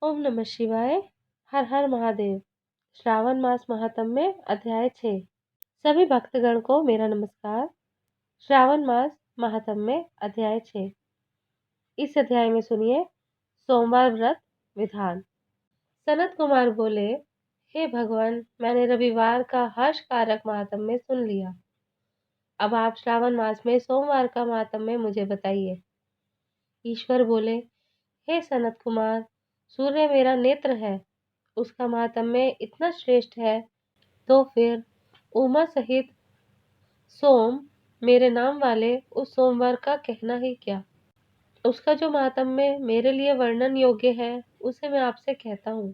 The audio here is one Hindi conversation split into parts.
ओम नमः शिवाय। हर हर महादेव। श्रावण मास महात्म्य अध्याय 6। सभी भक्तगण को मेरा नमस्कार। श्रावण मास महात्म्य अध्याय 6। इस अध्याय में सुनिए सोमवार व्रत विधान। सनत कुमार बोले, हे भगवान, मैंने रविवार का हर्षकारक महात्म्य सुन लिया। अब आप श्रावण मास में सोमवार का महात्म्य मुझे बताइए। ईश्वर बोले, हे सनत कुमार, सूर्य मेरा नेत्र है, उसका महात्म्य इतना श्रेष्ठ है, तो फिर उमा सहित सोम मेरे नाम वाले उस सोमवार का कहना ही क्या। उसका जो महात्म्य मेरे लिए वर्णन योग्य है, उसे मैं आपसे कहता हूँ।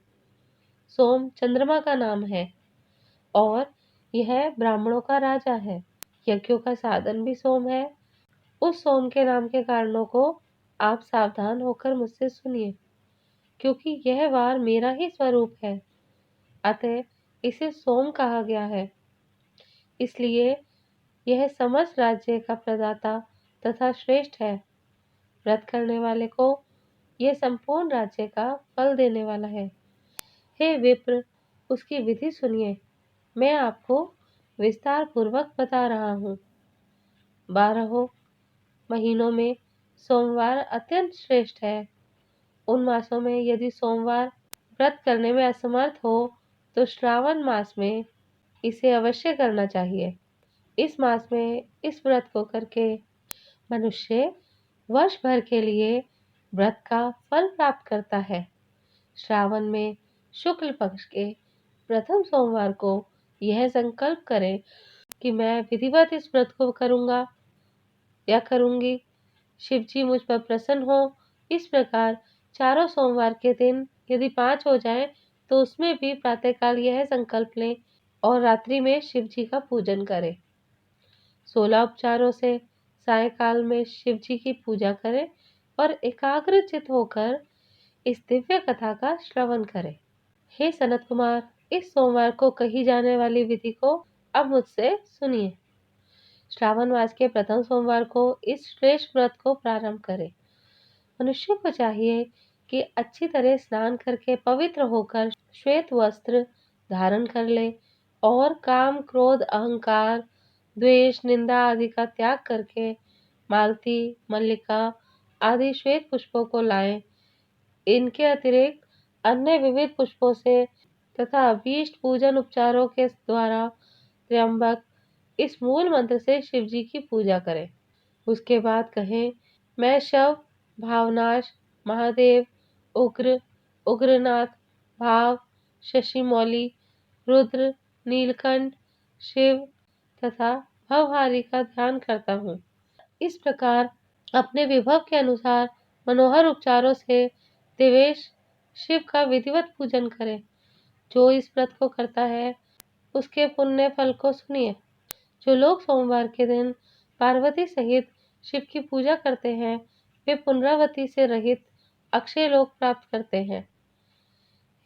सोम चंद्रमा का नाम है और यह ब्राह्मणों का राजा है। यज्ञों का साधन भी सोम है। उस सोम के नाम के कारणों को आप सावधान होकर मुझसे सुनिए, क्योंकि यह वार मेरा ही स्वरूप है, अतः इसे सोम कहा गया है। इसलिए यह समस्त राज्य का प्रदाता तथा श्रेष्ठ है। व्रत करने वाले को यह संपूर्ण राज्य का फल देने वाला है। हे विप्र, उसकी विधि सुनिए। मैं आपको विस्तार पूर्वक बता रहा हूँ। 12 महीनों में सोमवार अत्यंत श्रेष्ठ है। उन मासों में यदि सोमवार व्रत करने में असमर्थ हो, तो श्रावण मास में इसे अवश्य करना चाहिए। इस मास में इस व्रत को करके मनुष्य वर्ष भर के लिए व्रत का फल प्राप्त करता है। श्रावण में शुक्ल पक्ष के प्रथम सोमवार को यह संकल्प करें कि मैं विधिवत इस व्रत को करूंगा या करूंगी। शिव जी मुझ पर प्रसन्न हो। इस प्रकार चारों सोमवार के दिन यदि 5 हो जाए, तो उसमें भी प्रातःकाल यह संकल्प लें और रात्रि में शिव जी का पूजन करें। 16 उपचारों से सायंकाल में शिव जी की पूजा करें और एकाग्रचित होकर इस दिव्य कथा का श्रवण करें। हे सनत कुमार, इस सोमवार को कही जाने वाली विधि को अब मुझसे सुनिए। श्रावण मास के प्रथम सोमवार को इस श्रेष्ठ व्रत को प्रारंभ करें। मनुष्य को चाहिए कि अच्छी तरह स्नान करके पवित्र होकर श्वेत वस्त्र धारण कर ले और काम, क्रोध, अहंकार, द्वेष, निंदा आदि का त्याग करके मालती, मल्लिका आदि श्वेत पुष्पों को लाएं। इनके अतिरिक्त अन्य विविध पुष्पों से तथा अभीष्ट पूजन उपचारों के द्वारा त्र्यंबक इस मूल मंत्र से शिव जी की पूजा करें। उसके बाद कहें, मैं शव, भावनाश, महादेव, उग्र, उग्रनाथ, भाव, शशिमौली, रुद्र, नीलकंठ, शिव तथा भवहारी का ध्यान करता हूँ। इस प्रकार अपने विभव के अनुसार मनोहर उपचारों से देवेश शिव का विधिवत पूजन करें। जो इस व्रत को करता है, उसके पुण्य फल को सुनिए। जो लोग सोमवार के दिन पार्वती सहित शिव की पूजा करते हैं, वे पुनरावृत्ति से रहित अक्षय लोक प्राप्त करते हैं।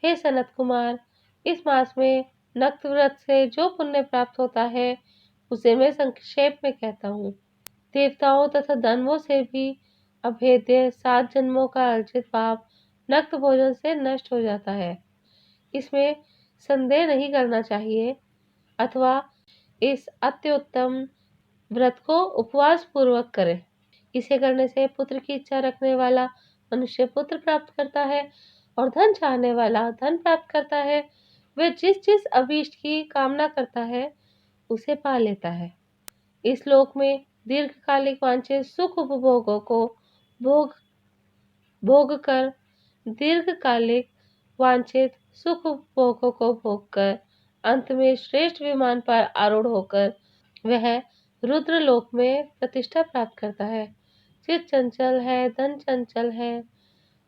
हे सनत कुमार, इस मास में नक्त व्रत से जो पुण्य प्राप्त होता है, उसे मैं संक्षेप में कहता हूँ। देवताओं तथा दानवों से भी अभेद्य 7 जन्मों का अर्जित पाप नक्त भोजन से नष्ट हो जाता है। इसमें संदेह नहीं करना चाहिए। अथवा इस अत्युत्तम व्रत को उपवास पूर्वक करें। इसे करने से पुत्र की इच्छा रखने वाला मनुष्य पुत्र प्राप्त करता है और धन चाहने वाला धन प्राप्त करता है। वह जिस जिस अभीष्ट की कामना करता है, उसे पा लेता है। इस लोक में दीर्घकालिक वांछित सुख उपभोगों को भोग कर दीर्घकालिक वांछित सुख उपभोगों को भोग कर अंत में श्रेष्ठ विमान पर आरूढ़ होकर वह रुद्र लोक में प्रतिष्ठा प्राप्त करता है। चित्त चंचल है, धन चंचल है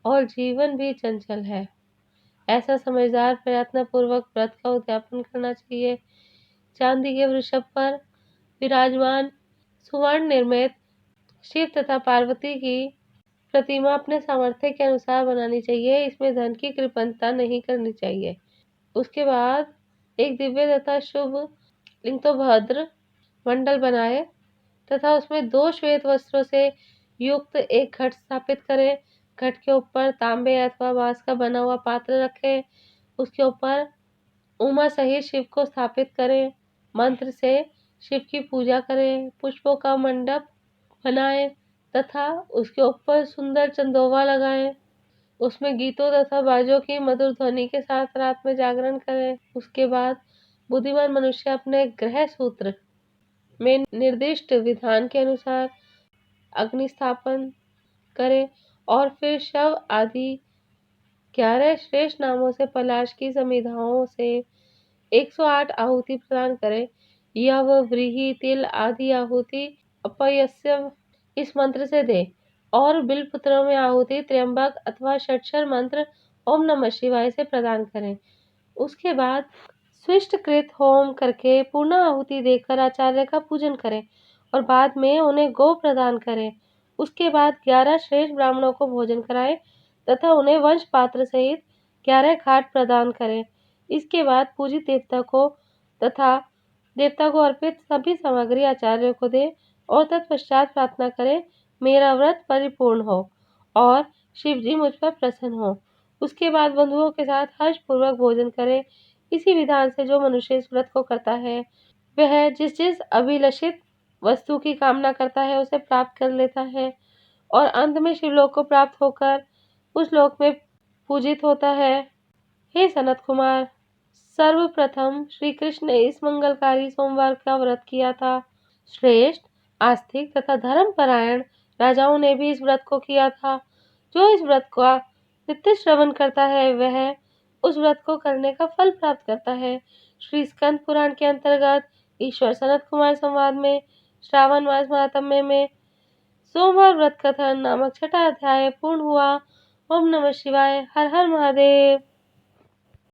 और जीवन भी चंचल है। ऐसा समझदार प्रयत्न पूर्वक व्रत का उद्यापन करना चाहिए। चांदी के वृषभ पर विराजमान सुवर्ण निर्मित शिव तथा पार्वती की प्रतिमा अपने सामर्थ्य के अनुसार बनानी चाहिए। इसमें धन की कृपणता नहीं करनी चाहिए। उसके बाद एक दिव्य तथा शुभ लिंग तो भद्र मंडल बनाए तथा उसमें 2 श्वेत वस्त्रों से युक्त एक घट स्थापित करें। घट के ऊपर तांबे अथवा बांस का बना हुआ पात्र रखें। उसके ऊपर उमा सहित शिव को स्थापित करें। मंत्र से शिव की पूजा करें। पुष्पों का मंडप बनाएं तथा उसके ऊपर सुंदर चंदोवा लगाएं। उसमें गीतों तथा बाजों की मधुर ध्वनि के साथ रात में जागरण करें। उसके बाद बुद्धिमान मनुष्य अपने ग्रह सूत्र में निर्दिष्ट विधान के अनुसार अग्नि स्थापन करे और फिर शव आदि 11 श्रेष्ठ नामों से पलाश की समिधाओं से 108 आहुति प्रदान करे। यव, व्रीहि, तिल आदि आहुति अपयस्यव इस मंत्र से दे और बिल्वपत्रों में आहुति त्र्यंबक अथवा षट्क्षर मंत्र ओम नमः शिवाय से प्रदान करें। उसके बाद स्विष्टकृत होम करके पूर्ण आहुति देकर आचार्य का पूजन करें और बाद में उन्हें गो प्रदान करें। उसके बाद 11 श्रेष्ठ ब्राह्मणों को भोजन कराएं तथा उन्हें वंश पात्र सहित 11 घाट प्रदान करें। इसके बाद पूजित देवता को अर्पित सभी सामग्री आचार्य को दे और तत्पश्चात प्रार्थना करें, मेरा व्रत परिपूर्ण हो और शिव जी मुझ पर प्रसन्न हो। उसके बाद बंधुओं के साथ हर्षपूर्वक भोजन करें। इसी विधान से जो मनुष्य इस व्रत को करता है वह जिस जिस अभिलषित वस्तु की कामना करता है उसे प्राप्त कर लेता है और अंत में शिवलोक को प्राप्त होकर उस लोक में पूजित होता है। हे सनत कुमार, सर्वप्रथम श्री कृष्ण ने इस मंगलकारी सोमवार का व्रत किया था। श्रेष्ठ, आस्तिक तथा धर्मपरायण राजाओं ने भी इस व्रत को किया था। जो इस व्रत का नित्य श्रवण करता है वह उस व्रत को करने का फल प्राप्त करता है। श्री स्कंद पुराण के अंतर्गत ईश्वर सनत कुमार संवाद में श्रावण मास महात्म्य में सोमवार व्रत कथन नामक छठा अध्याय पूर्ण हुआ। ओम नमः शिवाय। हर हर महादेव।